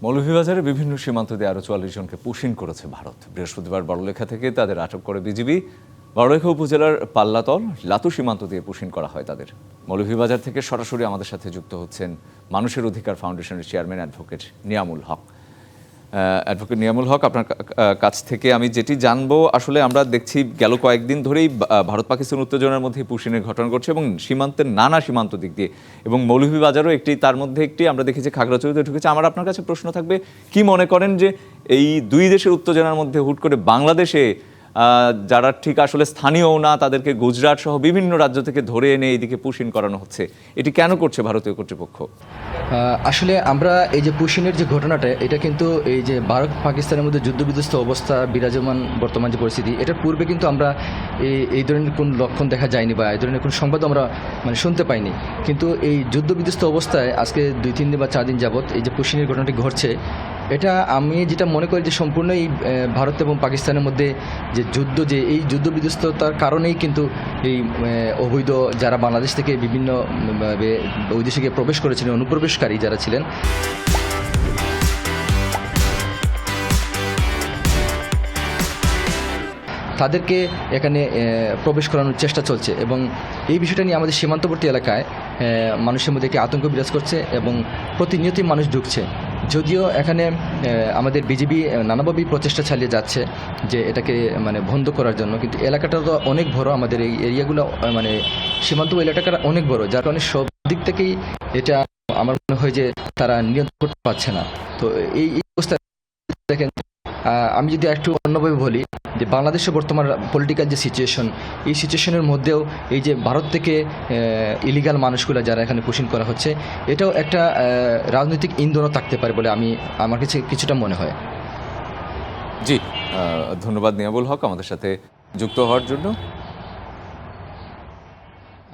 মৌলভীবাজারের বিভিন্ন সীমান্ত দিয়ে আরও ৪৪ জনকে পুশিন করেছে ভারত। বৃহস্পতিবার বড়লেখা থেকে তাদের আটক করে বিজিবি। বড়লেখা উপজেলার পাল্লাতল লাতু সীমান্ত দিয়ে পুশিন করা হয় তাদের। মৌলভীবাজার থেকে সরাসরি আমাদের সাথে যুক্ত হচ্ছেন মানুষের অধিকার ফাউন্ডেশনের চেয়ারম্যান অ্যাডভোকেট নিয়ামুল হক। অ্যাডভোকেট নিয়ামুল হক, আপনার কাছ থেকে আমি যেটি জানবো, আসলে আমরা দেখছি গেল কয়েকদিন ধরেই ভারত পাকিস্তান উত্তেজনার মধ্যে পুশিনের ঘটনা ঘটছে এবং সীমান্তের নানা সীমান্ত দিক দিয়ে, এবং মৌলভীবাজারও একটি, তার মধ্যে একটি আমরা দেখেছি খাগড়াছড়িতে ঢুকেছে। আমার আপনার কাছে প্রশ্ন থাকবে, কি মনে করেন যে এই দুই দেশের উত্তেজনার মধ্যে হুট করে বাংলাদেশে যারা ঠিক আসলে স্থানীয়ও না, তাদেরকে গুজরাট সহ বিভিন্ন রাজ্য থেকে ধরে এনে এইদিকে পুশিন করানো হচ্ছে, এটি কেন করছে ভারতীয় কর্তৃপক্ষ? আসলে আমরা এই যে পুশিনের যে ঘটনাটা, এটা কিন্তু এই যে ভারত পাকিস্তানের মধ্যে যুদ্ধবিধ্বস্ত অবস্থা বিরাজমান বর্তমান যে পরিস্থিতি, এটার পূর্বে কিন্তু আমরা এই ধরনের কোন লক্ষণ দেখা যায়নি বা এই ধরনের কোনো সংবাদ আমরা শুনতে পাইনি। কিন্তু এই যুদ্ধবিধ্বস্ত অবস্থায় আজকে 2-3 দিন বা 4 দিন যাবৎ এই যে পুশিনের ঘটনাটি ঘটছে, এটা আমি যেটা মনে করি যে সম্পূর্ণ এই ভারত এবং পাকিস্তানের মধ্যে যে যুদ্ধ, যে এই যুদ্ধবিধ্বস্ততার কারণেই কিন্তু এই অবৈধ যারা বাংলাদেশ থেকে বিভিন্ন ওই দেশে গিয়ে প্রবেশ করেছিলেন, অনুপ্রবেশকারী যারা ছিলেন, তাদেরকে এখানে প্রবেশ করানোর চেষ্টা চলছে। এবং এই বিষয়টা নিয়ে আমাদের সীমান্তবর্তী এলাকায় মানুষের মধ্যে একটি আতঙ্ক বিরাজ করছে এবং প্রতিনিয়তই মানুষ ঢুকছে। যদিও এখানে আমাদের বিজিবি নানাভাবেই প্রচেষ্টা চালিয়ে যাচ্ছে যে এটাকে বন্ধ করার জন্য, কিন্তু এলাকাটা তো অনেক বড়, আমাদের এই এরিয়াগুলো সীমান্ত এলাকাটা অনেক বড়, যার কারণে সব দিক থেকেই এটা আমার মনে হয় যে তারা নিয়ন্ত্রণ করতে পারছে না। তো এই অবস্থায় দেখেন, আমি যদি একটু অন্যভাবে বলি যে বাংলাদেশের বর্তমান পলিটিক্যাল যে সিচুয়েশন, এই সিচুয়েশনের মধ্যেও এই যে ভারত থেকে ইলিগাল মানুষগুলো যারা এখানে পুশিন করা হচ্ছে, এটাও একটা রাজনৈতিক ইন্ধনও থাকতে পারে বলে আমার কাছে কিছুটা মনে হয়। জি, ধন্যবাদ নিয়ামুল হক আমাদের সাথে যুক্ত হওয়ার জন্য।